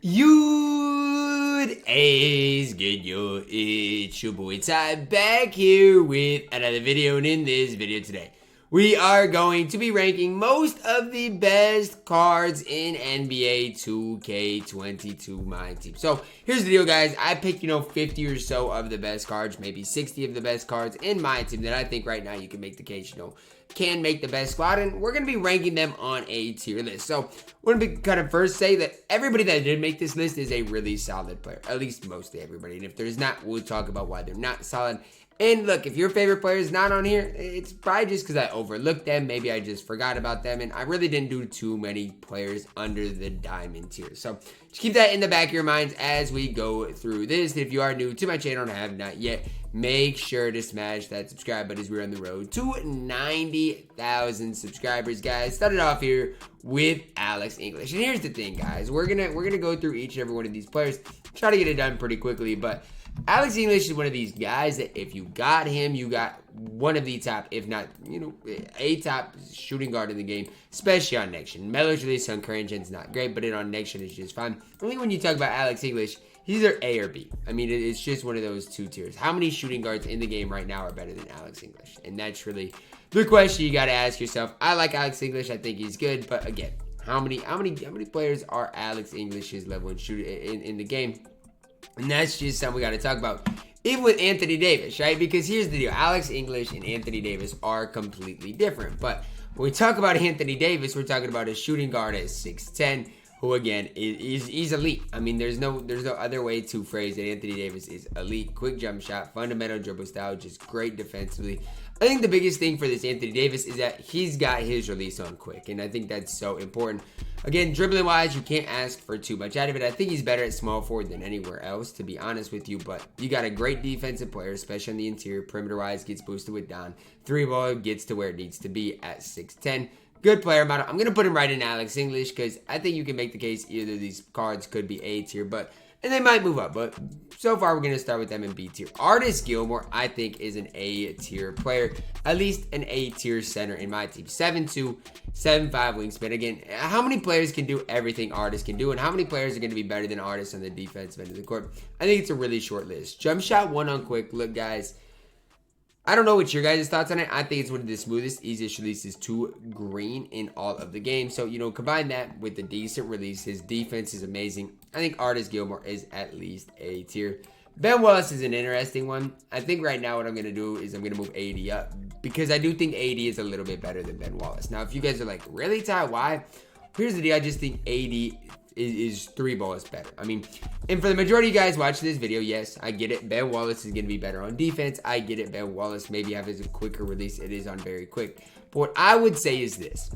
Good A's, good yo, it's your boy Ty back here with another video, and in this video today, we are going to be ranking most of the best cards in NBA 2K22 MyTEAM. So here's the deal, guys. I picked, 50 or so of the best cards, maybe 60 of the best cards in MyTEAM that I think right now you can make the case, can make the best squad, and we're going to be ranking them on a tier list. So we're going to kind of first say that everybody that did make this list is a really solid player, at least mostly everybody, and if there's not, we'll talk about why they're not solid. And look, if your favorite player is not on here, it's probably just because I overlooked them. Maybe I just forgot about them, and I really didn't do too many players under the diamond tier. So just keep that in the back of your minds as we go through this. If you are new to my channel and have not yet, make sure to smash that subscribe button as we're on the road to 90,000 subscribers, guys. Started off here with Alex English. And here's the thing, guys. We're gonna go through each and every one of these players, try to get it done pretty quickly, but Alex English is one of these guys that if you got him, you got one of the top, if not, a top shooting guard in the game, especially on next gen. Mello's release on current gen's not great, but it on next gen is just fine. Only when you talk about Alex English, he's either A or B. I mean, it's just one of those two tiers. How many shooting guards in the game right now are better than Alex English? And that's really the question you got to ask yourself. I like Alex English. I think he's good, but again, how many players are Alex English's level in shooting in the game? And that's just something we got to talk about. Even with Anthony Davis, right? Because here's the deal. Alex English and Anthony Davis are completely different. But when we talk about Anthony Davis, we're talking about a shooting guard at 6'10", who again is elite. I mean, there's no other way to phrase it. Anthony Davis is elite. Quick jump shot, fundamental dribble style, just great defensively. I think the biggest thing for this Anthony Davis is that he's got his release on quick, and I think that's so important. Again, dribbling wise, you can't ask for too much out of it. I think he's better at small forward than anywhere else, to be honest with you, but you got a great defensive player, especially on the interior. Perimeter wise, gets boosted with Don. Three ball gets to where it needs to be at 6'10". Good player model. I'm going to put him right in Alex English because I think you can make the case either of these cards could be A tier, and they might move up, but so far we're going to start with them in B tier. Artis Gilmore, I think, is an A tier player, at least an A tier center in my team. 7'2", 7'5" wingspan. Again, how many players can do everything Artis can do, and how many players are going to be better than Artis on the defensive end of the court? I think it's a really short list. Jump shot, one on quick. Look, guys, I don't know what your guys' thoughts on it. I think it's one of the smoothest, easiest releases to green in all of the games. So, combine that with the decent release. His defense is amazing. I think Artis Gilmore is at least A tier. Ben Wallace is an interesting one. I think right now what I'm going to do is I'm going to move AD up because I do think AD is a little bit better than Ben Wallace. Now, if you guys are like, really, Ty? Why? Here's the deal. I just think AD is three balls better. I mean, and for the majority of you guys watching this video, yes, I get it. Ben Wallace is going to be better on defense. I get it. Ben Wallace maybe have a quicker release. It is on very quick. But what I would say is this.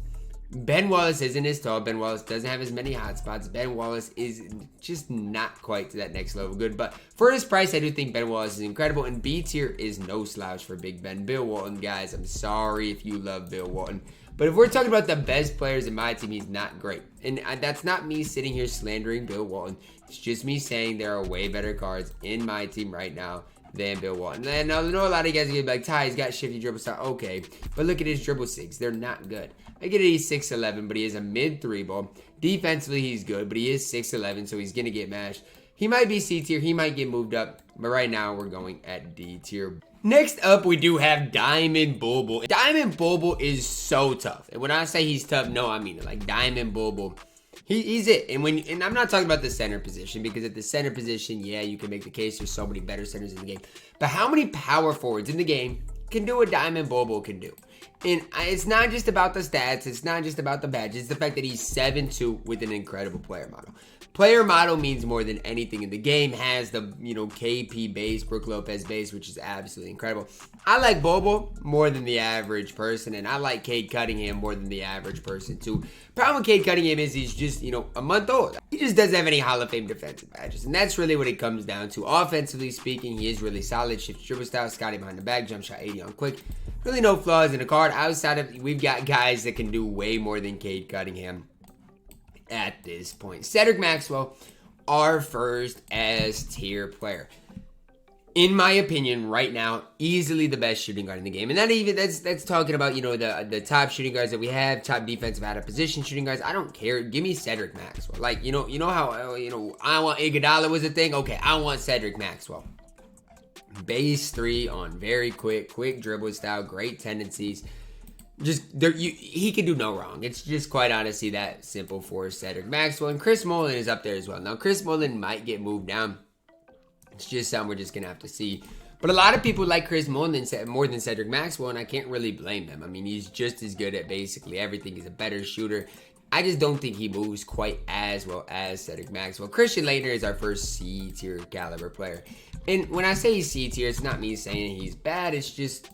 Ben Wallace isn't as tall. Ben Wallace doesn't have as many hot spots. Ben Wallace is just not quite to that next level good. But for his price, I do think Ben Wallace is incredible. And B tier is no slouch for Big Ben. Bill Walton, guys, I'm sorry if you love Bill Walton. But if we're talking about the best players in my team, he's not great. And that's not me sitting here slandering Bill Walton. It's just me saying there are way better cards in my team right now than Bill Walton. And I know a lot of you guys are going to be like, Ty, he's got shifty dribble style. Okay, but look at his dribble sigs. They're not good. I get it, he's 6'11", but he is a mid three ball. Defensively, he's good, but he is 6'11", so he's going to get mashed. He might be C tier. He might get moved up, but right now we're going at D tier. Next up, we do have Diamond Bulbul. Diamond Bulbul is so tough. And when I say he's tough, no, I mean it. Like, Diamond Bulbul, he's it. And I'm not talking about the center position, because at the center position, yeah, you can make the case there's so many better centers in the game. But how many power forwards in the game can do what Diamond Bulbul can do? And it's not just about the stats. It's not just about the badges. It's the fact that he's 7'2" with an incredible player model. Player model means more than anything in the game. Has the, KP base, Brook Lopez base, which is absolutely incredible. I like Bobo more than the average person, and I like Cade Cunningham more than the average person, too. Problem with Cade Cunningham is he's just, a month old. He just doesn't have any Hall of Fame defensive badges, and that's really what it comes down to. Offensively speaking, he is really solid. Shift dribble style, Scotty behind the back, jump shot 80 on quick. Really no flaws in the card. Outside of, we've got guys that can do way more than Cade Cunningham at this point. Cedric Maxwell, our first S tier player. in my opinion, right now, easily the best shooting guard in the game. And that's talking about, you know, the top shooting guards that we have, top defensive out of position shooting guards. I don't care. Give me Cedric Maxwell. Like, you know how, I want Iguodala was a thing. Okay, I want Cedric Maxwell. Base 3 on very quick dribble style, great tendencies. He can do no wrong. It's just quite honestly that simple for Cedric Maxwell. And Chris Mullin is up there as well. Now, Chris Mullin might get moved down. It's just something we're just going to have to see. But a lot of people like Chris Mullin more than Cedric Maxwell, and I can't really blame them. I mean, he's just as good at basically everything. He's a better shooter. I just don't think he moves quite as well as Cedric Maxwell. Christian Laettner is our first C-tier caliber player. And when I say he's C-tier, it's not me saying he's bad. It's just,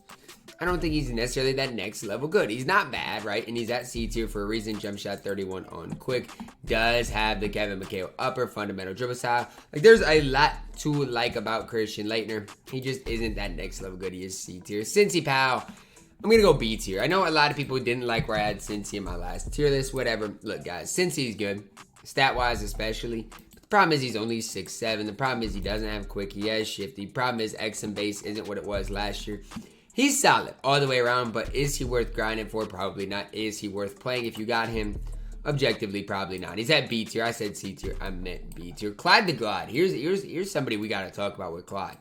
I don't think he's necessarily that next level good. He's not bad, right? And he's at C-tier for a reason. Jump shot 31 on quick. Does have the Kevin McHale upper fundamental dribble style. Like, there's a lot to like about Christian Laettner. He just isn't that next level good. He is C-tier. Cincy Powell, I'm going to go B tier. I know a lot of people didn't like where I had Cincy in my last tier list, whatever. Look, guys, Cincy's good, stat-wise especially. But the problem is he's only 6'7". The problem is he doesn't have quick. He has shifty. Problem is X and base isn't what it was last year. He's solid all the way around, but is he worth grinding for? Probably not. Is he worth playing if you got him? Objectively, probably not. He's at B tier. I said C tier. I meant B tier. Clyde the Glide. Here's somebody we got to talk about with Clyde.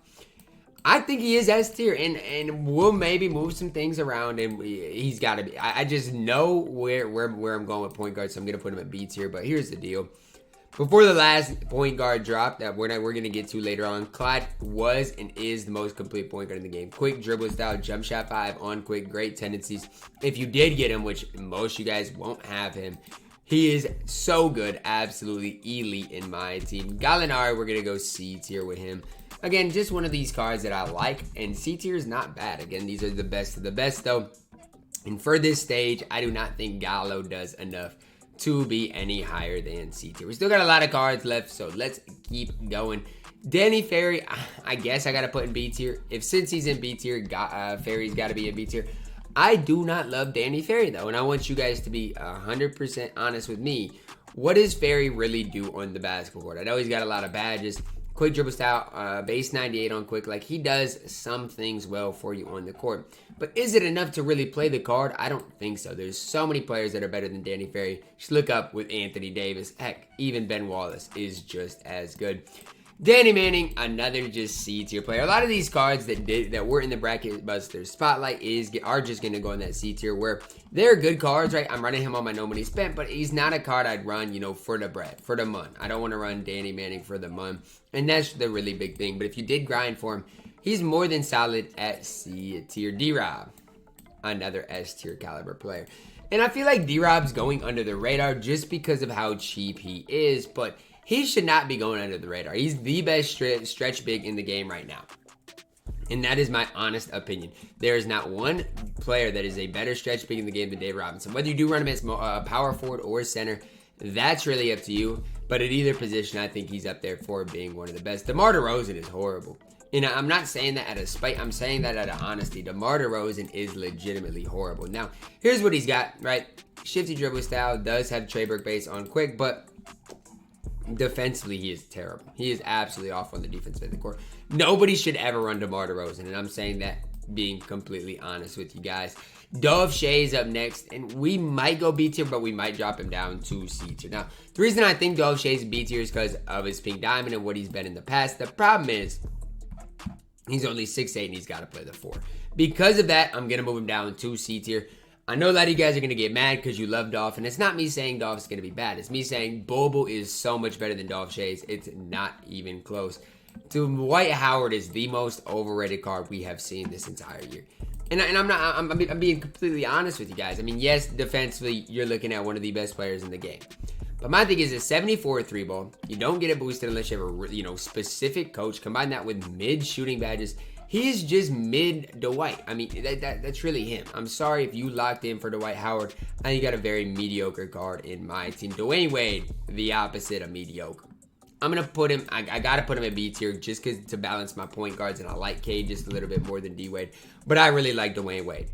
I think he is S tier, and we'll maybe move some things around, and he's got to be. I just know where I'm going with point guard, so I'm going to put him at B tier. But here's the deal. Before the last point guard drop that we're going to get to later on, Clyde was and is the most complete point guard in the game. Quick dribble style, jump shot 5 on quick, great tendencies. If you did get him, which most of you guys won't have him, he is so good, absolutely elite in my team. Gallinari, we're going to go C tier with him. Again, just one of these cards that I like, and C tier is not bad. Again, these are the best of the best, though. And for this stage, I do not think Gallo does enough to be any higher than C tier. We still got a lot of cards left, so let's keep going. Danny Ferry, I guess I got to put in B tier. Since he's in B tier, Ferry's got to be in B tier. I do not love Danny Ferry, though, and I want you guys to be 100% honest with me. What does Ferry really do on the basketball court? I know he's got a lot of badges. Quick dribble style, base 98 on quick. Like, he does some things well for you on the court. But is it enough to really play the card? I don't think so. There's so many players that are better than Danny Ferry. Just look up with Anthony Davis. Heck, even Ben Wallace is just as good. Danny Manning, another just C tier player. A lot of these cards that were in the bracket busters spotlight are just going to go in that C tier, where they're good cards, right? I'm running him on my no money spent, but he's not a card I'd run, for the bread, for the mun. I don't want to run Danny Manning for the mun, and that's the really big thing. But if you did grind for him, he's more than solid at C tier. D-Rob, another S tier caliber player. And I feel like D-Rob's going under the radar just because of how cheap he is, but he should not be going under the radar. He's the best stretch big in the game right now. And that is my honest opinion. There is not one player that is a better stretch big in the game than Dave Robinson. Whether you do run him as power forward or center, that's really up to you. But at either position, I think he's up there for being one of the best. DeMar DeRozan is horrible. And I'm not saying that out of spite. I'm saying that out of honesty. DeMar DeRozan is legitimately horrible. Now, here's what he's got, right? Shifty dribble style, does have Trey Burke base on quick, but defensively, he is terrible. He is absolutely off on the defensive end of the court. Nobody should ever run DeMar DeRozan, and I'm saying that being completely honest with you guys. Dove Shea is up next, and we might go B tier, but we might drop him down to C tier. Now, the reason I think Dove Shea is B tier is because of his pink diamond and what he's been in the past. The problem is he's only 6'8", and he's got to play the 4. Because of that, I'm going to move him down to C tier. I know a lot of you guys are going to get mad because you love Dolph, and it's not me saying Dolph's going to be bad. It's me saying Bobo is so much better than Dolph Shays. It's not even close. Dwight Howard is the most overrated card we have seen this entire year. And I'm being completely honest with you guys. I mean, yes, defensively, you're looking at one of the best players in the game. But my thing is a 74 3-ball. You don't get it boosted unless you have a specific coach. Combine that with mid shooting badges. He's just mid Dwight. I mean, that's really him. I'm sorry if you locked in for Dwight Howard. I think you got a very mediocre card in my team. Dwayne Wade, the opposite of mediocre. I'm going to put him, I got to put him at B tier just because to balance my point guards, and I like K just a little bit more than D Wade. But I really like Dwayne Wade.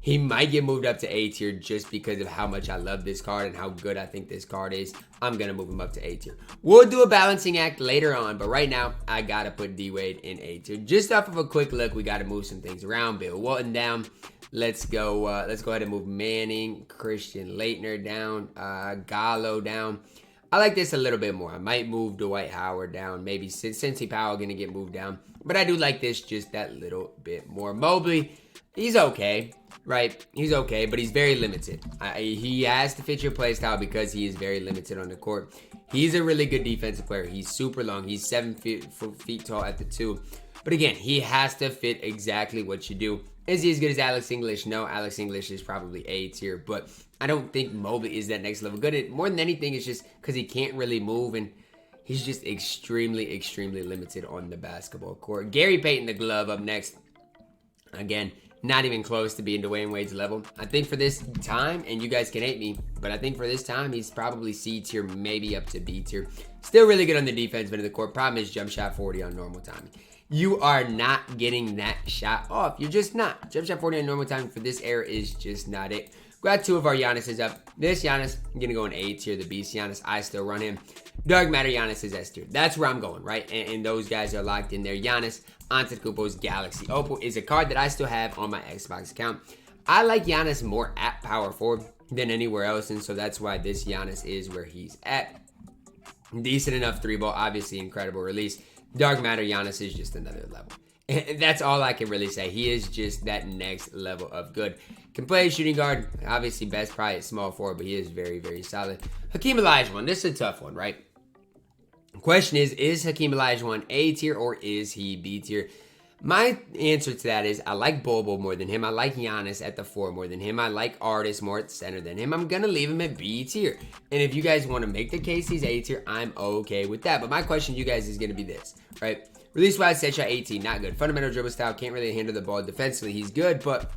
He might get moved up to A tier just because of how much I love this card and how good I think this card is. I'm going to move him up to A tier. We'll do a balancing act later on, but right now, I got to put D-Wade in A tier. Just off of a quick look, we got to move some things around. Bill Walton down. Let's go ahead and move Manning, Christian Laettner down, Gallo down. I like this a little bit more. I might move Dwight Howard down. Maybe Cincy Powell going to get moved down. But I do like this just that little bit more. Mobley, he's okay. Right, he's okay, but he's very limited. He has to fit your play style because he is very limited on the court. He's a really good defensive player. He's super long. He's 7 feet tall at the 2. But again, he has to fit exactly what you do. Is he as good as Alex English? No, Alex English is probably A tier, but I don't think Mobley is that next level good. More than anything, it's just because he can't really move, and he's just extremely, extremely limited on the basketball court. Gary Payton, the glove, up next. Again, not even close to being Dwayne Wade's level. I think for this time, and you guys can hate me, but I think for this time, he's probably C tier, maybe up to B tier. Still really good on the defense, but in the court. Problem is jump shot 40 on normal timing. You are not getting that shot off. You're just not. Jump shot 40 on normal timing for this era is just not it. Got 2 of our Giannis's up. This Giannis, I'm going to go in A tier. The beast Giannis, I still run him. Dark Matter Giannis is S tier. That's where I'm going, right? And those guys are locked in there. Giannis, Antetokounmpo's Galaxy Opal is a card that I still have on my Xbox account. I like Giannis more at power forward than anywhere else, and so that's why this Giannis is where he's at. Decent enough 3-ball, obviously incredible release. Dark Matter Giannis is just another level. And that's all I can really say. He is just that next level of good. Can play shooting guard. Obviously, best probably at small forward, but he is very, very solid. Hakeem Olajuwon. This is a tough one, right? The question is Hakeem Olajuwon A tier or is he B tier? My answer to that is I like Bobo more than him. I like Giannis at the 4 more than him. I like Artis more at center than him. I'm going to leave him at B tier. And if you guys want to make the case he's A tier, I'm okay with that. But my question to you guys is going to be this, right? Release-wise, set shot 18, not good. Fundamental dribble style, can't really handle the ball. Defensively, he's good, but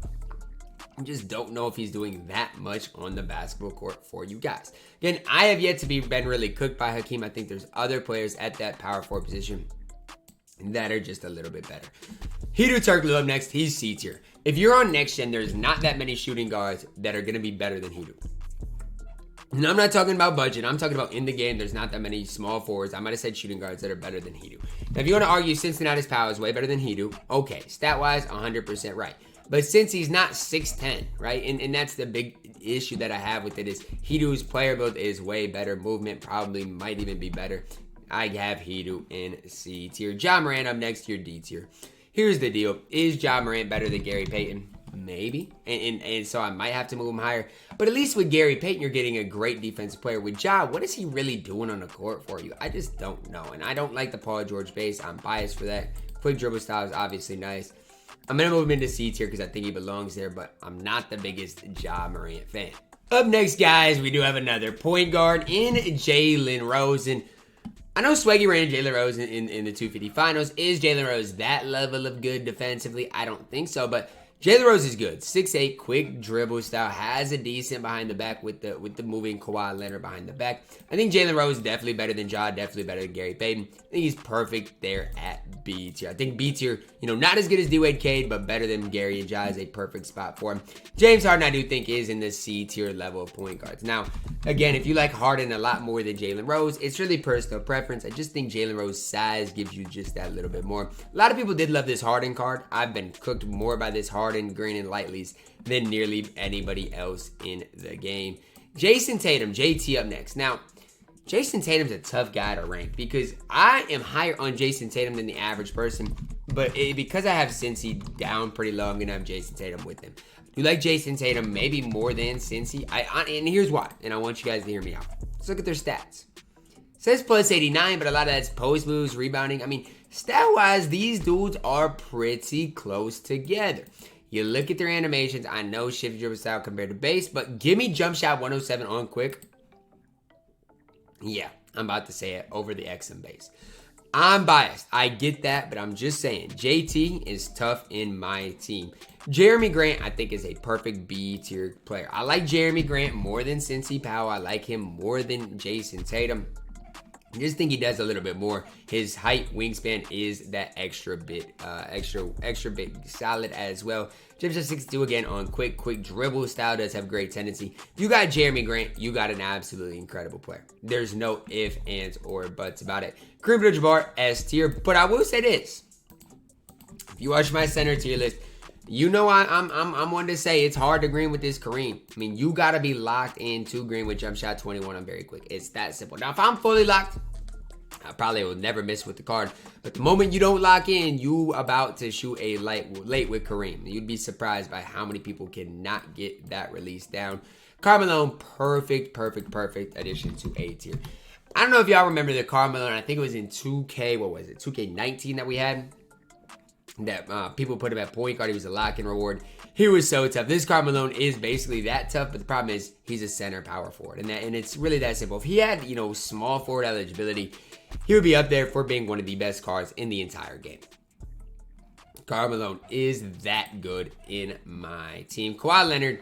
I just don't know if he's doing that much on the basketball court for you guys. Again, I have yet to been really cooked by Hakeem. I think there's other players at that power forward position that are just a little bit better. Hedo Turkoglu up next. He's C tier. If you're on next gen, there's not that many shooting guards that are going to be better than Hedo. And I'm not talking about budget. I'm talking about in the game, there's not that many small forwards. I might have said shooting guards that are better than Hedo. Now, if you want to argue Cincinnati's power is way better than Hedo, okay. Stat-wise, 100% right. But since he's not 6'10", right? And that's the big issue that I have with it is Hedo's player build is way better. Movement probably might even be better. I have Hedo in C tier. Ja Morant up next tier, D tier. Here's the deal. Is Ja Morant better than Gary Payton? Maybe. And so I might have to move him higher. But at least with Gary Payton, you're getting a great defensive player. With Ja, what is he really doing on the court for you? I just don't know. And I don't like the Paul George base. I'm biased for that. Quick dribble style is obviously nice. I'm going to move him into C tier because I think he belongs there. But I'm not the biggest Ja Morant fan. Up next, guys, we do have another point guard in Jalen Rose. And I know Swaggy ran Jalen Rose in the 250 finals. Is Jalen Rose that level of good defensively? I don't think so, but Jalen Rose is good. 6'8", quick dribble style, has a decent behind the back with the moving Kawhi Leonard behind the back. I think Jalen Rose is definitely better than Ja, definitely better than Gary Payton. I think he's perfect there at B tier. I think B tier, not as good as D-Wade Cade, but better than Gary and Ja is a perfect spot for him. James Harden, I do think, is in the C tier level of point guards. Now, again, if you like Harden a lot more than Jalen Rose, it's really personal preference. I just think Jalen Rose's size gives you just that little bit more. A lot of people did love this Harden card. I've been cooked more by this Harden, Green, and Lightleys than nearly anybody else in the game. Jason Tatum, JT up next. Now, Jason Tatum's a tough guy to rank because I am higher on Jason Tatum than the average person, but because I have Cincy down pretty low, I'm going to have Jason Tatum with him. You like Jason Tatum maybe more than Cincy, and here's why, and I want you guys to hear me out. Let's look at their stats. It says plus 89, but a lot of that's post moves, rebounding. I mean, stat-wise, these dudes are pretty close together. You look at their animations. I know shift dribble style compared to base, but give me jump shot 107 on quick. Yeah, I'm about to say it over the X and base. I'm biased. I get that, but I'm just saying JT is tough in my team. Jeremy Grant, I think, is a perfect B tier player. I like Jeremy Grant more than Cincy Powell. I like him more than Jason Tatum. I just think he does a little bit more. His height, wingspan is that extra bit solid as well. Jump shot 62 again on quick dribble style, does have great tendency. If you got Jeremy Grant, you got an absolutely incredible player. There's no ifs, ands, or buts about it. Kareem Abdul-Jabbar S tier, but I will say this: if you watch my center tier list, you know I'm one to say it's hard to green with this Kareem. I mean, you gotta be locked into green with jump shot 21 on very quick. It's that simple. Now, if I'm fully locked, I probably will never miss with the card. But the moment you don't lock in, you about to shoot a late with Kareem. You'd be surprised by how many people cannot get that release down. Carmelo, perfect addition to A tier. I don't know if y'all remember the Carmelo. I think it was in 2K. What was it? 2K19 that we had. That people put him at point guard. He was a lock and reward. He was so tough. This Carmelo is basically that tough, but the problem is he's a center power forward, and it's really that simple. If he had small forward eligibility, he would be up there for being one of the best cards in the entire game. Carmelo is that good in my team. Kawhi Leonard.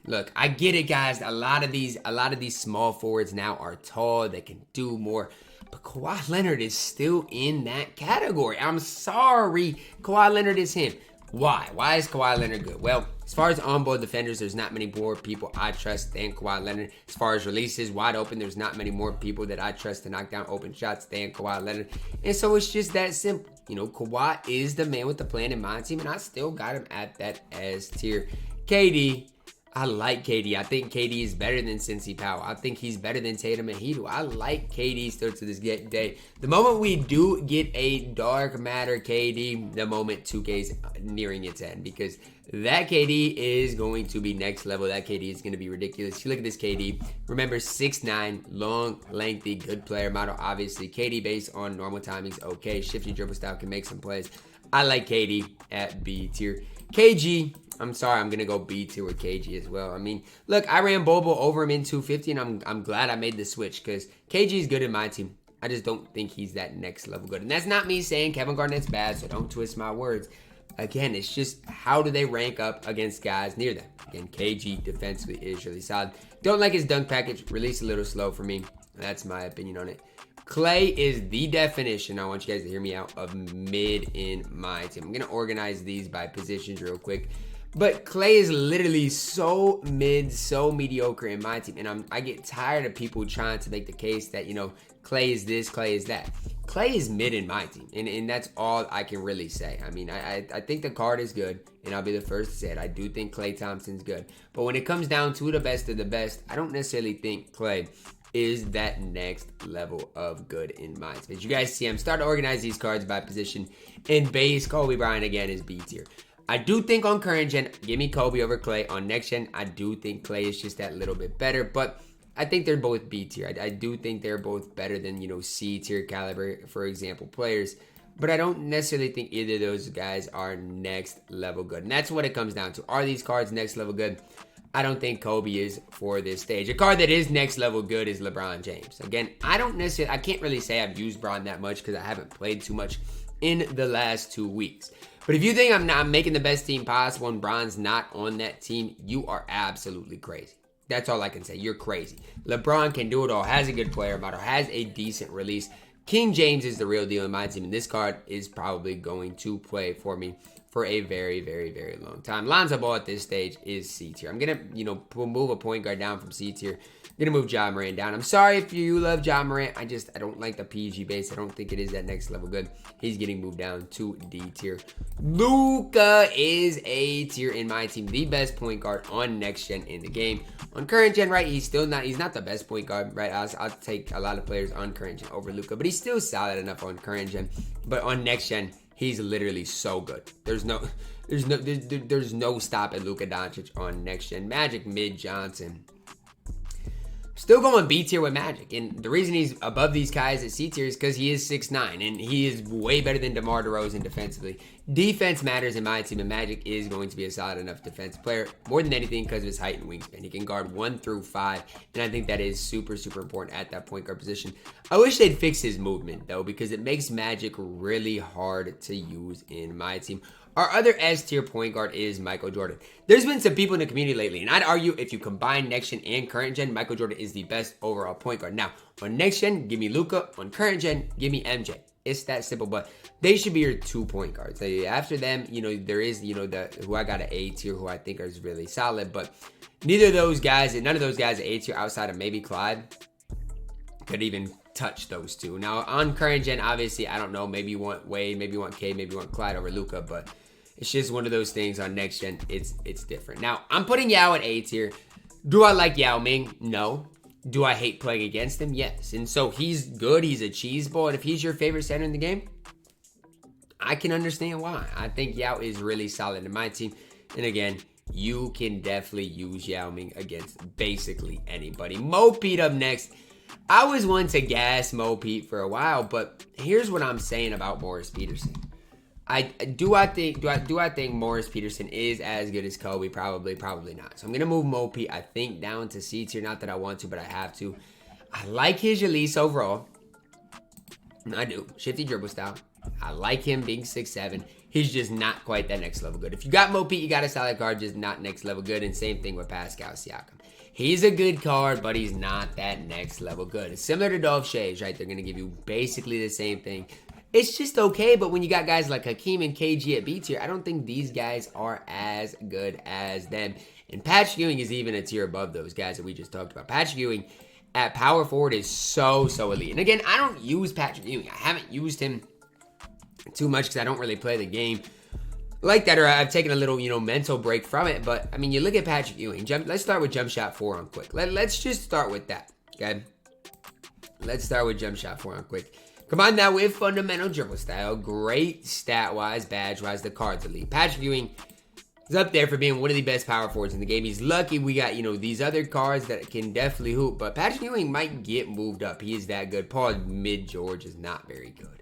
Look, I get it, guys. A lot of these small forwards now are tall. They can do more. But Kawhi Leonard is still in that category. I'm sorry. Kawhi Leonard is him. Why? Why is Kawhi Leonard good? Well, as far as on-ball defenders, there's not many more people I trust than Kawhi Leonard. As far as releases wide open, there's not many more people that I trust to knock down open shots than Kawhi Leonard. And so it's just that simple. Kawhi is the man with the plan in my team, and I still got him at that S tier. KD. I like KD. I think KD is better than Cincy Powell. I think he's better than Tatum and Hedo. I like KD still to this day. The moment we do get a dark matter KD, the moment 2K's nearing its end, because that KD is going to be next level. That KD is going to be ridiculous. You look at this KD. Remember, 6'9", long, lengthy, good player model. Obviously, KD based on normal timings, okay. Shifty dribble style, can make some plays. I like KD at B tier. KG. I'm sorry, I'm going to go B tier with KG as well. I mean, look, I ran Bobo over him in 250, and I'm glad I made the switch because KG is good in my team. I just don't think he's that next level good. And that's not me saying Kevin Garnett's bad, so don't twist my words. Again, it's just how do they rank up against guys near them. Again, KG defensively is really solid. Don't like his dunk package. Release a little slow for me. That's my opinion on it. Clay is the definition, I want you guys to hear me out, of mid in my team. I'm going to organize these by positions real quick. But Clay is literally so mid, so mediocre in my team. And I get tired of people trying to make the case that, Clay is this, Clay is that. Clay is mid in my team. And that's all I can really say. I mean, I think the card is good. And I'll be the first to say it. I do think Klay Thompson's good. But when it comes down to the best of the best, I don't necessarily think Clay is that next level of good in my team. As you guys see, I'm starting to organize these cards by position. And base, Kobe Bryant again is B tier. I do think on current gen, give me Kobe over Clay. On next gen, I do think Clay is just that little bit better, but I think they're both B tier. I do think they're both better than, C tier caliber, for example, players, but I don't necessarily think either of those guys are next level good. And that's what it comes down to. Are these cards next level good? I don't think Kobe is for this stage. A card that is next level good is LeBron James. Again, I can't really say I've used Bron that much because I haven't played too much in the last 2 weeks. But if you think I'm not making the best team possible and Bron's not on that team, you are absolutely crazy. That's all I can say. You're crazy. LeBron can do it all. Has a good player model. Has a decent release. King James is the real deal in my team. And this card is probably going to play for me for a very, very, very long time. Lonzo Ball at this stage is C tier. I'm going to, move a point guard down from C tier. I'm going to move Ja Morant down. I'm sorry if you love Ja Morant. I don't like the PG base. I don't think it is that next level good. He's getting moved down to D tier. Luka is A tier in my team. The best point guard on next gen in the game. On current gen, right, he's not the best point guard, right? I'll take a lot of players on current gen over Luka, but he's still solid enough on current gen. But on next gen, he's literally so good. There's no stop at Luka Doncic on next gen. Magic mid Johnson. Still going B tier with Magic. And the reason he's above these guys at C tier is because he is 6'9", and he is way better than DeMar DeRozan defensively. Defense matters in my team, and Magic is going to be a solid enough defense player, more than anything because of his height and wingspan. He can guard 1 through 5, and I think that is super, super important at that point guard position. I wish they'd fix his movement, though, because it makes Magic really hard to use in my team. Our other S tier point guard is Michael Jordan. There's been some people in the community lately, and I'd argue if you combine next gen and current gen, Michael Jordan is is the best overall point guard. Now, on next gen, give me Luka. On current gen, give me MJ. It's that simple, but they should be your 2 point guards. After them, there is, who I got an A tier, who I think is really solid, but neither of those guys, and none of those guys are A tier outside of maybe Clyde could even touch those two. Now, on current gen, obviously, I don't know, maybe you want Wade, maybe you want K, maybe you want Clyde over Luka, but it's just one of those things. On next gen, it's different. Now, I'm putting Yao at A tier. Do I like Yao Ming? No. Do I hate playing against him? Yes. And so he's good. He's a cheese ball. And if he's your favorite center in the game, I can understand why. I think Yao is really solid in my team. And again, you can definitely use Yao Ming against basically anybody. Mo Pete up next. I was one to gas Mo Pete for a while, but here's what I'm saying about Morris Peterson. I think Morris Peterson is as good as Kobe? Probably not. So I'm gonna move Mo Pete, I think, down to C tier. Not that I want to, but I have to. I like his release overall. I do. Shifty dribble style. I like him being 6'7". He's just not quite that next level good. If you got Mo Pete, you got a solid card, just not next level good. And same thing with Pascal Siakam. He's a good card, but he's not that next level good. It's similar to Dolph Shays, right? They're gonna give you basically the same thing. It's just okay, but when you got guys like Hakeem and KG at B tier, I don't think these guys are as good as them. And Patrick Ewing is even a tier above those guys that we just talked about. Patrick Ewing at power forward is so elite. And again, I don't use Patrick Ewing. I haven't used him too much because I don't really play the game like that, or I've taken a little, mental break from it. But, I mean, you look at Patrick Ewing. Let's start with jump shot 4 on quick. Let's just start with that, okay? Let's start with jump shot 4 on quick. Combine that with fundamental dribble style. Great stat-wise, badge-wise, the card's elite. Patrick Ewing is up there for being one of the best power forwards in the game. He's lucky we got, these other cards that can definitely hoop. But Patrick Ewing might get moved up. He is that good. Paul Mid-George is not very good.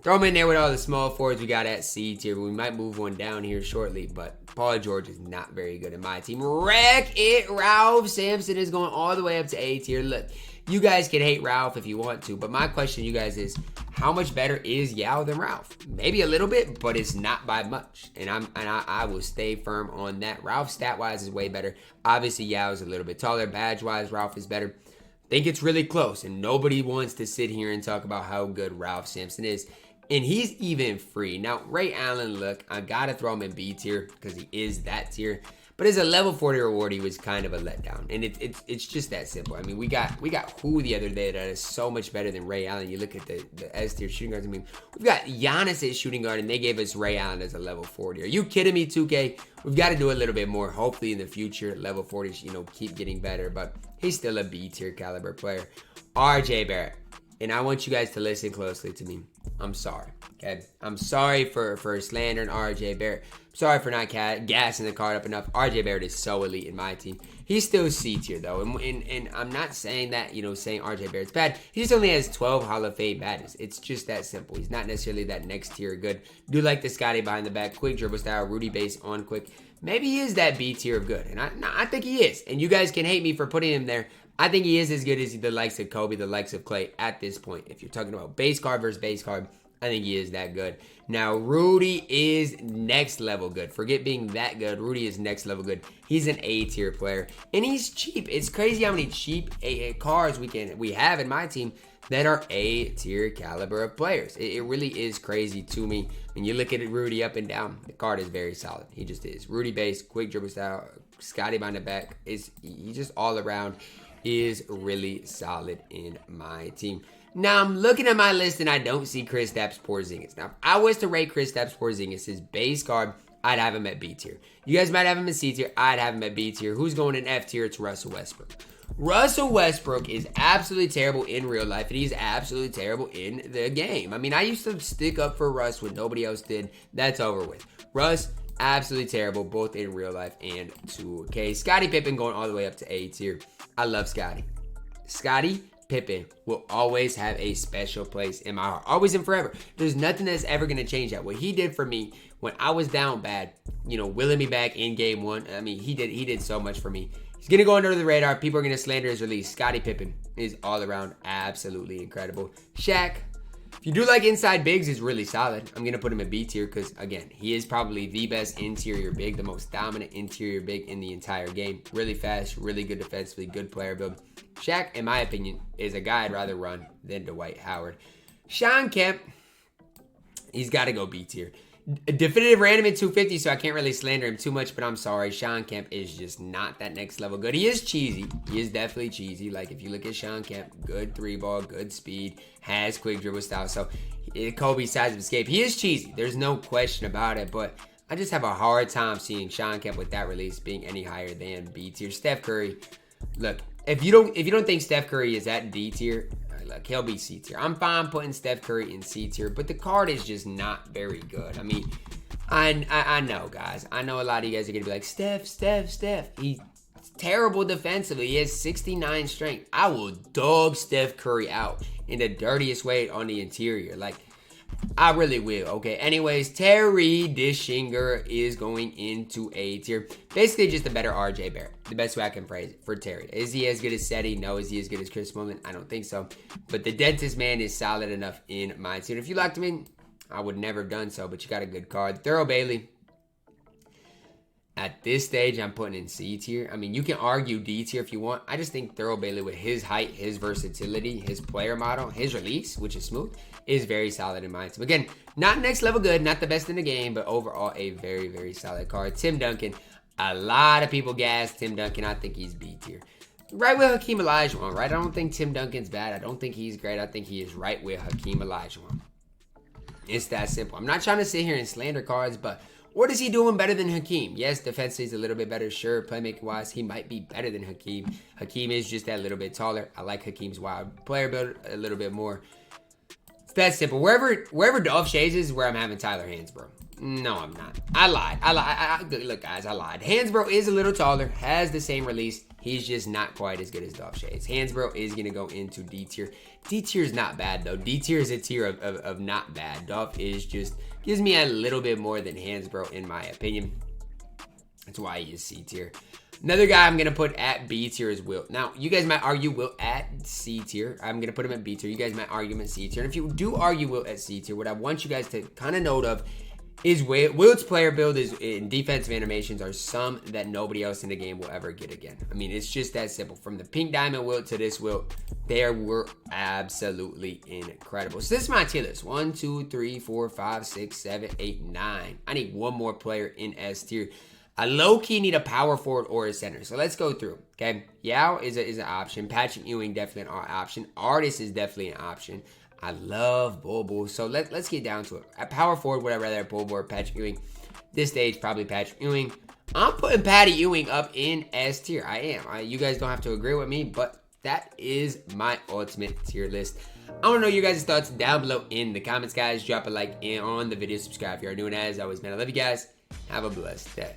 Throw him in there with all the small forwards we got at C tier. We might move one down here shortly, but Paul George is not very good in my team. Wreck it, Ralph Sampson is going all the way up to A tier. Look, you guys can hate Ralph if you want to, but my question to you guys is, how much better is Yao than Ralph? Maybe a little bit, but it's not by much. And I will stay firm on that. Ralph stat-wise is way better. Obviously, Yao is a little bit taller. Badge-wise, Ralph is better. I think it's really close, and nobody wants to sit here and talk about how good Ralph Sampson is. And he's even free. Now, Ray Allen, look, I got to throw him in B tier because he is that tier. But as a level 40 reward, he was kind of a letdown. And it's just that simple. I mean, we got who the other day that is so much better than Ray Allen. You look at the S tier shooting guards. I mean, we've got Giannis at shooting guard, and they gave us Ray Allen as a level 40. Are you kidding me, 2K? We've got to do a little bit more. Hopefully in the future, level 40s, keep getting better. But he's still a B tier caliber player. RJ Barrett. And I want you guys to listen closely to me. I'm sorry, okay? I'm sorry for slandering RJ Barrett. I'm sorry for not gassing the card up enough. RJ Barrett is so elite in my team. He's still C tier, though. And I'm not saying that, saying RJ Barrett's bad. He just only has 12 Hall of Fame badges. It's just that simple. He's not necessarily that next tier good. Do like the Scotty behind the back. Quick dribble style. Rudy base on quick. Maybe he is that B tier of good. And I think he is. And you guys can hate me for putting him there. I think he is as good as the likes of Kobe, the likes of Clay at this point. If you're talking about base card versus base card, I think he is that good. Now, Rudy is next level good. Forget being that good. Rudy is next level good. He's an A tier player, and he's cheap. It's crazy how many cheap cards we have in my team that are A tier caliber of players. It really is crazy to me. When you look at it, Rudy up and down, the card is very solid. He just is. Rudy base, quick dribble style, Scotty behind the back. He just all around is really solid in my team. Now, I'm looking at my list and I don't see Kristaps Porzingis. Now, if I was to rate Kristaps Porzingis, his base card, I'd have him at B tier. You guys might have him in C tier. I'd have him at B tier. Who's going in F tier? It's Russell Westbrook. Russell Westbrook is absolutely terrible in real life, and he's absolutely terrible in the game. I mean, I used to stick up for Russ when nobody else did. That's over with. Russ, absolutely terrible, both in real life and 2K. Scottie Pippen going all the way up to A tier. I love Scottie. Scottie Pippen will always have a special place in my heart. Always and forever. There's nothing that's ever going to change that. What he did for me when I was down bad, willing me back in game 1. I mean, he did so much for me. He's going to go under the radar. People are going to slander his release. Scottie Pippen is all around absolutely incredible. Shaq, If you do like inside bigs, is really solid. I'm going to put him in B tier because, again, he is probably the best interior big, the most dominant interior big in the entire game. Really fast, really good defensively, good player build. Shaq, in my opinion, is a guy I'd rather run than Dwight Howard. Sean Kemp, he's got to go B tier. Definitive random at 250, so I can't really slander him too much, but I'm sorry. Sean Kemp is just not that next level good. He is cheesy. He is definitely cheesy. Like, if you look at Sean Kemp, good 3-ball, good speed, has quick dribble style. So, Kobe size of escape. He is cheesy. There's no question about it, but I just have a hard time seeing Sean Kemp with that release being any higher than B tier. Steph Curry, look, if you don't think Steph Curry is at D tier, look, he'll be C tier. I'm fine putting Steph Curry in C tier, but the card is just not very good. I mean, I know, guys. I know a lot of you guys are going to be like, Steph. He's terrible defensively. He has 69 strength. I will dog Steph Curry out in the dirtiest way on the interior. Like, I really will. Okay, anyways, Terry Dishinger is going into A tier. Basically just a better RJ Barrett. The best way I can phrase it for Terry. Is he as good as Seti? No. Is he as good as Chris Mullin? I don't think so. But the dentist man is solid enough in my tier. If you locked him in, I would never have done so, but you got a good card. Thurl Bailey. At this stage, I'm putting in C tier. I mean, you can argue D tier if you want. I just think Thurl Bailey, with his height, his versatility, his player model, his release, which is smooth, is very solid in my team. Again, not next level good, not the best in the game, but overall a very, very solid card. Tim Duncan. A lot of people gas Tim Duncan. I think he's B tier. Right with Hakeem Olajuwon, right? I don't think Tim Duncan's bad. I don't think he's great. I think he is right with Hakeem Olajuwon. It's that simple. I'm not trying to sit here and slander cards, but what is he doing better than Hakeem? Yes, defensively he's a little bit better. Sure, playmaking-wise, he might be better than Hakeem. Hakeem is just that little bit taller. I like Hakeem's wild player build a little bit more. It's that simple. Wherever Dolph Shays is where I'm having Tyler Hansbrough. No, I'm not. I lied. Look, guys, I lied. Hansbrough is a little taller, has the same release. He's just not quite as good as Dolph Shays. Hansbrough is going to go into D tier. D tier is not bad, though. D tier is a tier of not bad. Dolph is just, gives me a little bit more than Hansbrough, in my opinion. That's why he is C tier. Another guy I'm going to put at B tier is Wilt. Now, you guys might argue Wilt at C tier. I'm going to put him at B tier. You guys might argue him at C tier. And if you do argue Wilt at C tier, what I want you guys to kind of note of is Wilt's player build is in defensive animations are some that nobody else in the game will ever get again. I mean, it's just that simple. From the pink diamond Wilt to this Wilt, they were absolutely incredible. So this is my tier list. 1, 2, 3, 4, 5, 6, 7, 8, 9. I need one more player in S tier. I low-key need a power forward or a center. So let's go through, okay? Yao is an option. Patrick Ewing, definitely an option. Artist is definitely an option. I love Bobo. So let's get down to it. At power forward, would I rather have Bobo or Patrick Ewing? This stage, probably Patrick Ewing. I'm putting Patty Ewing up in S tier. I am. You guys don't have to agree with me, but that is my ultimate tier list. I want to know your guys' thoughts down below in the comments, guys. Drop a like on the video. Subscribe if you are new. And as always, man, I love you guys. Have a blessed day.